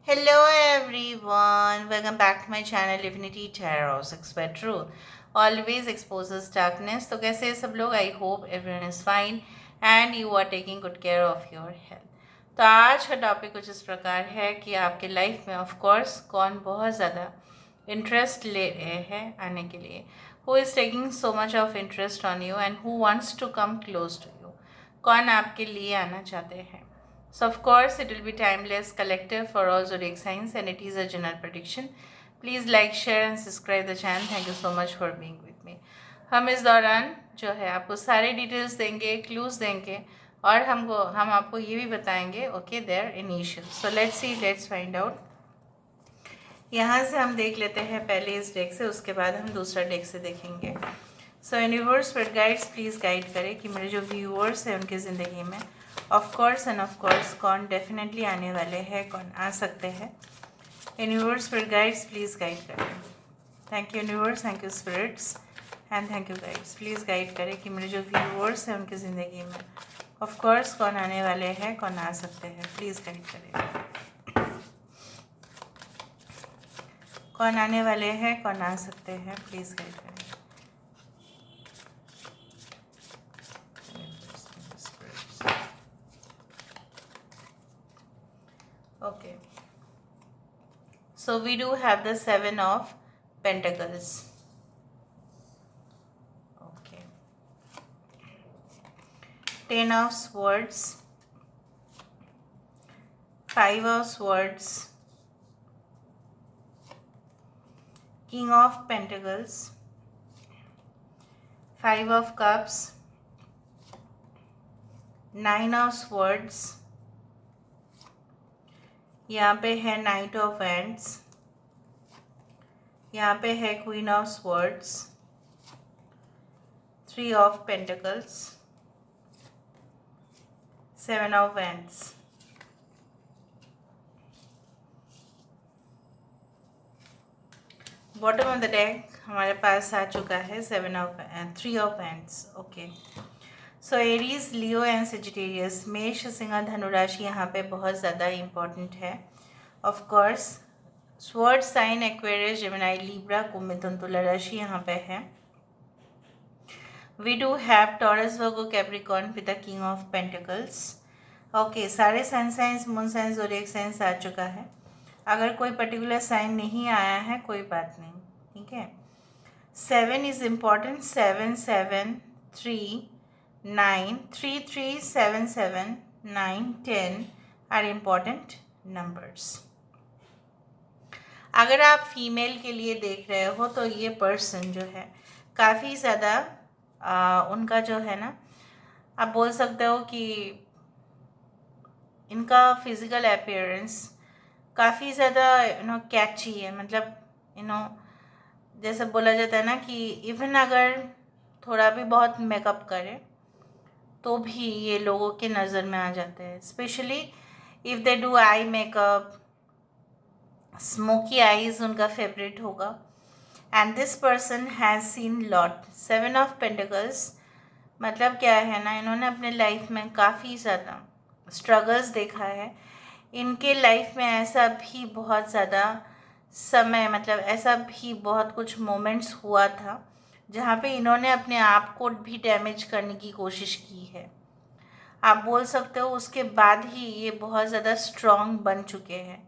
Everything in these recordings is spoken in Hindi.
Hello everyone, welcome back to my channel Divinity Tarot 6 True. Always exposes darkness. तो कैसे हैं सब लोग? I hope everyone is fine and you are taking good care of your health. तो आज का टॉपिक कुछ इस प्रकार है कि आपके लाइफ में ऑफ कोर्स कौन बहुत ज़्यादा इंटरेस्ट ले रहे हैं आने के लिए, who is taking so much of interest on you and who wants to come close to you, कौन आपके लिए आना चाहते हैं. So of course it will be timeless collective for all zodiac signs and it is a general prediction. Please like, share and subscribe the channel. Thank you so much for being with me. हम इस दौरान जो है आपको सारे डिटेल्स देंगे, क्लूज देंगे और हम आपको ये भी बताएंगे okay their initial. So let's C, let's find out. यहाँ से हम देख लेते हैं पहले इस डेक से, उसके बाद हम दूसरा डेक से देखेंगे. So universe spirit guides please guide करें कि मेरे जो व्यूअर्स हैं उनकी ज़िंदगी में of course and of course कौन डेफिनेटली आने वाले हैं, कौन आ सकते हैं. Universe spirit guides please guide करें. Thank you universe, thank you spirits and thank you guides. Please guide करें कि मेरे जो व्यूअर्स हैं उनकी ज़िंदगी में ऑफ कोर्स कौन आने वाले हैं, कौन आ सकते हैं. प्लीज़ गाइड करें. कौन आने वाले हैं, कौन आ सकते हैं. प्लीज़ गाइड करें. Okay, so we do have the 7 of Pentacles. Okay, 10 of Swords, 5 of Swords, King of Pentacles, 5 of Cups, 9 of Swords, यहाँ पे है नाइट ऑफ वैंड्स, यहाँ पे है queen of swords, 3 of pentacles, 7 of wands. Bottom of the deck हमारे पास आ चुका है 3 of wands. Okay, so Aries, Leo and Sagittarius, मेष, सिंह, धनु राशि यहाँ पे बहुत ज़्यादा इम्पॉर्टेंट है. Of course sword sign Aquarius, Gemini, Libra, कुंभ, मिथुन, तुला राशि यहाँ पे है. We do have Taurus, Virgo, Capricorn with the king of pentacles. Okay, सारे सन साइंस, मून साइंस और एक साइंस आ चुका है. अगर कोई पर्टिकुलर साइन नहीं आया है कोई बात नहीं, ठीक है. 7 is important. 7 7 3 9 3 3 7 7 9 10 are important numbers. अगर आप फीमेल के लिए देख रहे हो तो ये पर्सन जो है काफ़ी ज़्यादा उनका जो है ना, आप बोल सकते हो कि इनका फिज़िकल अपीयरेंस काफ़ी ज़्यादा कैची है. मतलब जैसे बोला जाता है ना कि इवन अगर थोड़ा भी बहुत मेकअप करे तो भी ये लोगों के नज़र में आ जाते हैं. Specially if they do eye makeup, smoky eyes उनका फेवरेट होगा. And this person has seen lot. 7 of pentacles मतलब क्या है ना, इन्होंने अपने लाइफ में काफ़ी ज़्यादा स्ट्रगल्स देखा है. इनके लाइफ में ऐसा भी बहुत ज़्यादा समय, मतलब ऐसा भी बहुत कुछ मोमेंट्स हुआ था जहाँ पे इन्होंने अपने आप को भी डैमेज करने की कोशिश की है. आप बोल सकते हो उसके बाद ही ये बहुत ज़्यादा स्ट्रॉन्ग बन चुके हैं,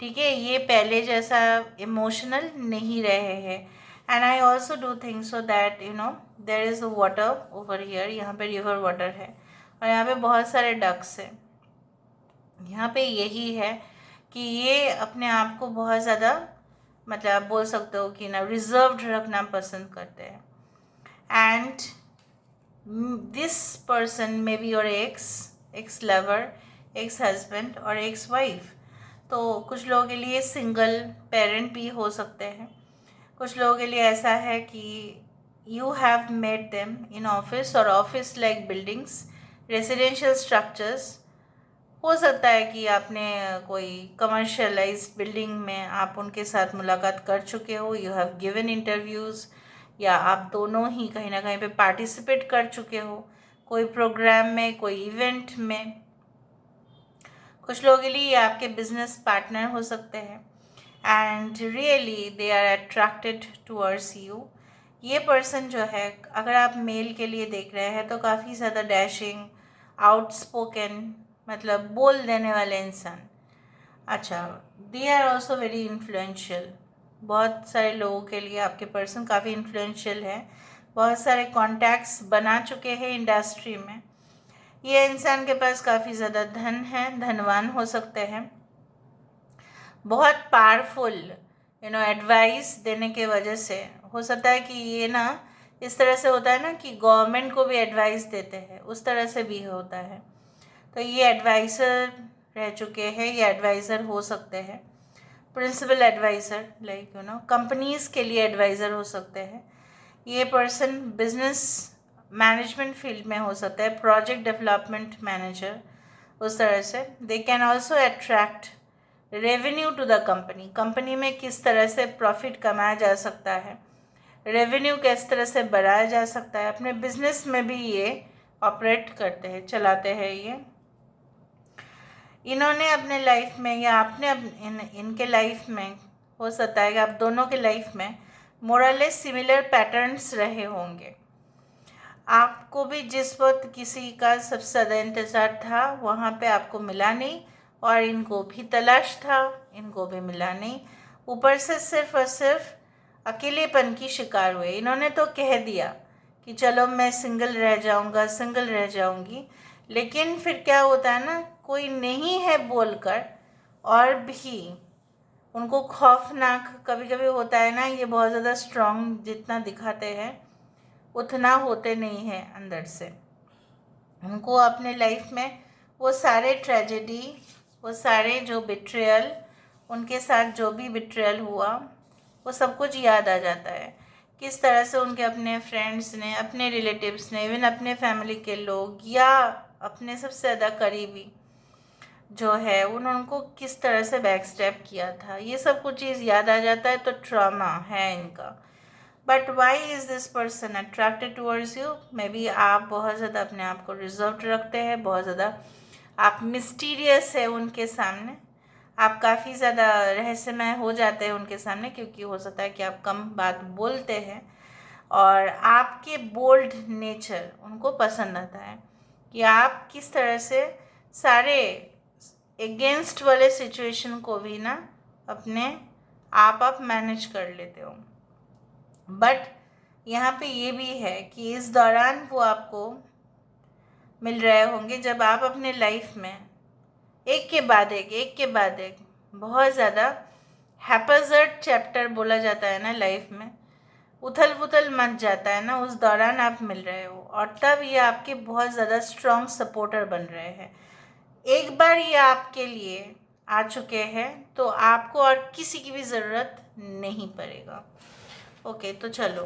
ठीक है. ये पहले जैसा इमोशनल नहीं रहे हैं. And I also do think so that there is a water over here. यहाँ पे रिवर वाटर है और यहाँ पे बहुत सारे डक्स हैं. यहाँ पे यही है कि ये अपने आप को बहुत ज़्यादा, मतलब आप बोल सकते हो कि ना, रिजर्व्ड रखना पसंद करते हैं. And this person may be your x lover, ex husband और एक्स वाइफ. तो कुछ लोगों के लिए सिंगल पेरेंट भी हो सकते हैं. कुछ लोगों के लिए ऐसा है कि you have met them in office और office like buildings, residential structures. हो सकता है कि आपने कोई कमर्शियलाइज बिल्डिंग में आप उनके साथ मुलाकात कर चुके हो, यू हैव गिवन इंटरव्यूज़, या आप दोनों ही कहीं ना कहीं पे पार्टिसिपेट कर चुके हो कोई प्रोग्राम में, कोई इवेंट में. कुछ लोगों के लिए ये आपके बिजनेस पार्टनर हो सकते हैं and really they are attracted towards you. ये पर्सन जो है, अगर आप मेल के लिए देख रहे हैं तो काफ़ी ज़्यादा डैशिंग, आउटस्पोकन, मतलब बोल देने वाले इंसान। अच्छा, they are also very influential. बहुत सारे लोगों के लिए आपके पर्सन काफ़ी इन्फ्लुएंशियल है, बहुत सारे कॉन्टैक्ट्स बना चुके हैं इंडस्ट्री में। ये इंसान के पास काफ़ी ज़्यादा धन है, धनवान हो सकते हैं, बहुत पावरफुल एडवाइस देने के वजह से हो सकता है कि ये ना इस तरह से होता है ना कि गवर्नमेंट को भी एडवाइस देते हैं, उस तरह से भी होता है। तो ये एडवाइज़र रह चुके हैं, ये एडवाइज़र हो सकते हैं, प्रिंसिपल एडवाइज़र, लाइक कंपनीज़ के लिए एडवाइज़र हो सकते हैं। ये पर्सन बिजनेस मैनेजमेंट फील्ड में हो सकता है, प्रोजेक्ट डेवलपमेंट मैनेजर, उस तरह से। They can also attract revenue to the company. Company में किस तरह से प्रॉफिट कमाया जा सकता है, रेवेन्यू किस तरह से बढ़ाया जा सकता है, अपने बिजनेस में भी ये ऑपरेट करते हैं, चलाते हैं। ये इन्होंने अपने लाइफ में या आपने इनके लाइफ में हो सकता है कि आप दोनों के लाइफ में मोरलेस सिमिलर पैटर्न्स रहे होंगे। आपको भी जिस वक्त किसी का सबसे ज़्यादा इंतज़ार था वहाँ पे आपको मिला नहीं, और इनको भी तलाश था, इनको भी मिला नहीं। ऊपर से सिर्फ और सिर्फ अकेलेपन की शिकार हुए। इन्होंने तो कह दिया कि चलो मैं सिंगल रह जाऊंगा, सिंगल रह जाऊंगी, लेकिन फिर क्या होता है ना, कोई नहीं है बोलकर और भी उनको खौफनाक कभी कभी होता है ना। ये बहुत ज़्यादा स्ट्रांग जितना दिखाते हैं उतना होते नहीं हैं अंदर से। उनको अपने लाइफ में वो सारे ट्रेजेडी, वो सारे जो बिट्रेयल, उनके साथ जो भी बिट्रेयल हुआ वो सब कुछ याद आ जाता है। किस तरह से उनके अपने फ्रेंड्स ने, अपने रिलेटिव्स ने, इवन अपने फैमिली के लोग या अपने सबसे ज़्यादा करीबी जो है उनको किस तरह से बैक स्टेप किया था, ये सब कुछ चीज़ याद आ जाता है। तो ट्रॉमा है इनका। But why is this person attracted towards you? May be आप बहुत ज़्यादा अपने आप को रिजर्व रखते हैं, बहुत ज़्यादा आप मिस्टीरियस है उनके सामने, आप काफ़ी ज़्यादा रहस्यमय हो जाते हैं उनके सामने, क्योंकि हो सकता है कि आप कम बात बोलते हैं और आपके बोल्ड नेचर उनको पसंद आता है कि आप किस तरह से सारे अगेंस्ट वाले सिचुएशन को भी ना अपने आप मैनेज कर लेते हो। बट यहाँ पे ये भी है कि इस दौरान वो आपको मिल रहे होंगे जब आप अपने लाइफ में एक के बाद एक बहुत ज़्यादा हैपजर्ड चैप्टर बोला जाता है ना लाइफ में, उथल पुथल मच जाता है ना, उस दौरान आप मिल रहे हो और तब ये आपके बहुत ज़्यादा स्ट्रॉन्ग सपोर्टर बन रहे हैं। एक बार ये आपके लिए आ चुके हैं तो आपको और किसी की भी ज़रूरत नहीं पड़ेगा। ओके, तो चलो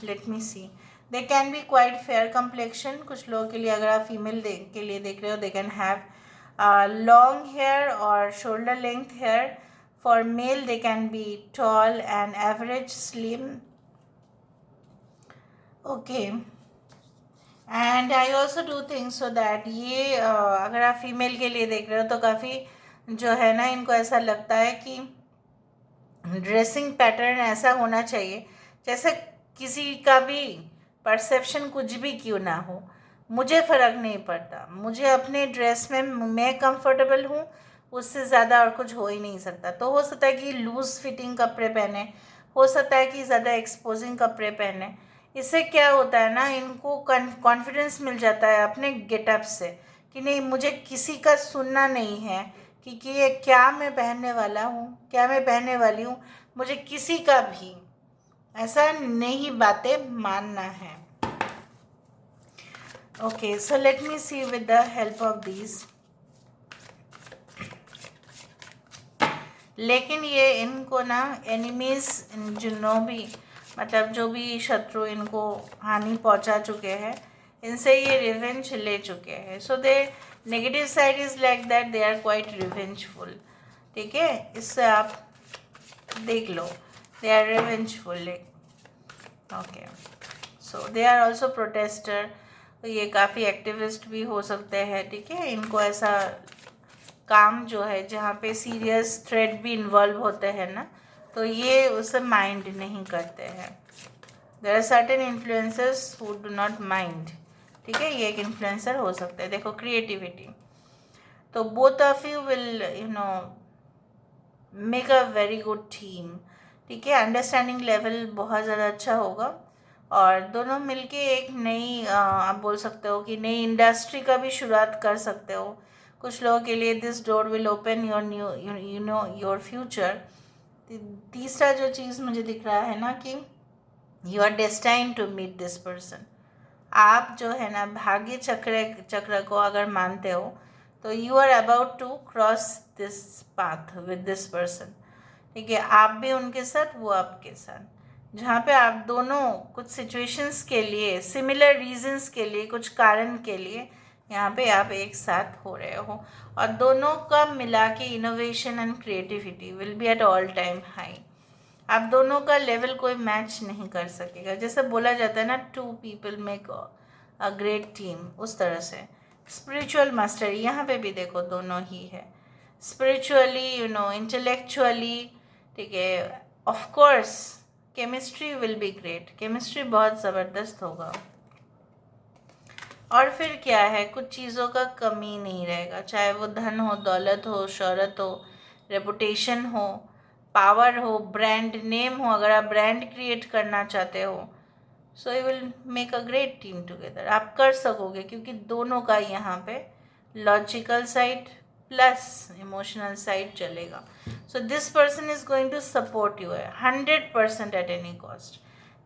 let me see. They can be quite fair complexion. कुछ लोगों के लिए, अगर आप फीमेल के लिए देख रहे हो, they can have long hair और shoulder length hair. For male they can be tall and average slim. Okay, and I also do think so that ये अगर आप फीमेल के लिए देख रहे हो तो काफ़ी जो है ना, इनको ऐसा लगता है कि ड्रेसिंग पैटर्न ऐसा होना चाहिए जैसे किसी का भी परसेप्शन कुछ भी क्यों ना हो, मुझे फ़र्क नहीं पड़ता, मुझे अपने ड्रेस में मैं कंफर्टेबल हूँ, उससे ज़्यादा और कुछ हो ही नहीं सकता। तो हो सकता है कि लूज़ फिटिंग कपड़े पहने, हो सकता है कि ज़्यादा एक्सपोजिंग कपड़े पहने। इससे क्या होता है ना, इनको कॉन्फिडेंस मिल जाता है अपने गेटअप से कि नहीं, मुझे किसी का सुनना नहीं है कि ये क्या मैं पहनने वाला हूँ, क्या मैं पहनने वाली हूँ, मुझे किसी का भी ऐसा नहीं बातें मानना है। Okay, so let me see with the help of these. लेकिन ये इनको ना एनिमीज, जिन्हों भी मतलब जो भी शत्रु इनको हानि पहुंचा चुके हैं, इनसे ये रिवेंज ले चुके हैं। So the negative side is like that they are quite revengeful. ठीक है, इससे आप देख लो, they are revengeful. Okay, so they are also protester. तो ये काफ़ी एक्टिविस्ट भी हो सकते हैं। ठीक है, इनको ऐसा काम जो है जहाँ पे सीरियस थ्रेट भी इन्वॉल्व होते हैं ना, तो ये उसे माइंड नहीं करते हैं. There are certain influencers who do not mind. ठीक है, ये एक इन्फ्लुएंसर हो सकता है. देखो क्रिएटिविटी, तो both of you will make a very good team. ठीक है, अंडरस्टैंडिंग लेवल बहुत ज़्यादा अच्छा होगा और दोनों मिलके एक नई आप बोल सकते हो कि नई इंडस्ट्री का भी शुरुआत कर सकते हो. कुछ लोगों के लिए this door will open your new you know your future. तीसरा जो चीज़ मुझे दिख रहा है ना कि you are destined to meet this person. आप जो है ना भाग्य चक्र को अगर मानते हो तो you are about to cross this path with this person. ठीक है, आप भी उनके साथ, वो आपके साथ, जहाँ पे आप दोनों कुछ सिचुएशंस के लिए, सिमिलर रीजंस के लिए, कुछ कारण के लिए यहाँ पे आप एक साथ हो रहे हो और दोनों का मिला के innovation and creativity will be at all time high. आप दोनों का लेवल कोई मैच नहीं कर सकेगा. जैसे बोला जाता है ना, 2 people make a great team, उस तरह से. स्पिरिचुअल मास्टरी यहाँ पे भी देखो दोनों ही है. Spiritually intellectually. ठीक है, of course chemistry will be great. Chemistry बहुत ज़बरदस्त होगा. और फिर क्या है, कुछ चीज़ों का कमी नहीं रहेगा, चाहे वो धन हो, दौलत हो, शोहरत हो, रेपुटेशन हो, पावर हो, ब्रांड नेम हो. अगर आप ब्रांड क्रिएट करना चाहते हो, so you will make a great team together. आप कर सकोगे क्योंकि दोनों का यहाँ पे logical side plus emotional side चलेगा. So this person is going to support you 100% at any cost.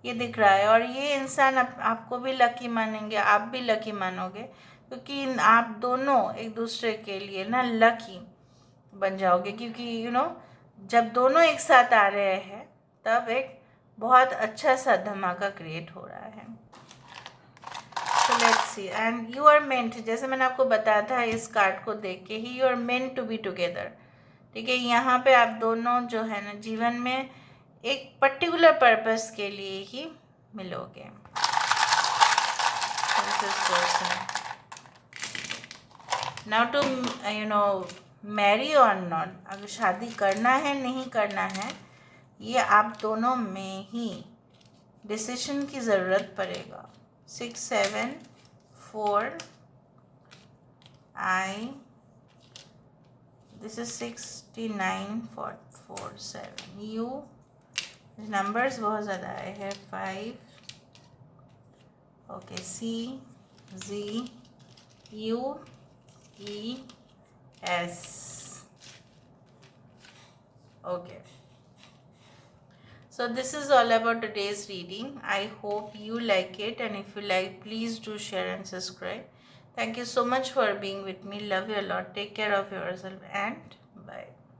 ये दिख रहा है और ये इंसान आपको भी लकी मानेंगे, आप भी लकी मानोगे क्योंकि आप दोनों एक दूसरे के लिए ना लकी बन जाओगे. क्योंकि जब दोनों एक साथ आ रहे हैं तब एक बहुत अच्छा सा धमाका क्रिएट हो रहा है. So let's see. And you are meant, जैसे मैंने आपको बताया था इस कार्ड को देख के ही, you are meant to be together. ठीक है, यहाँ पे आप दोनों जो है ना जीवन में एक पर्टिकुलर पर्पस के लिए ही मिलोगे. नाउ टू मैरी और नॉट, अगर शादी करना है नहीं करना है, ये आप दोनों में ही डिसीजन की ज़रूरत पड़ेगा. 6 7 4 I, this is 69 4 7. U, numbers बहुत ज़्यादा आए हैं. 5, okay. C, Z, U, E, S. Okay. So this is all about today's reading. I hope you like it, and if you like, please do share and subscribe. Thank you so much for being with me. Love you a lot. Take care of yourself and bye.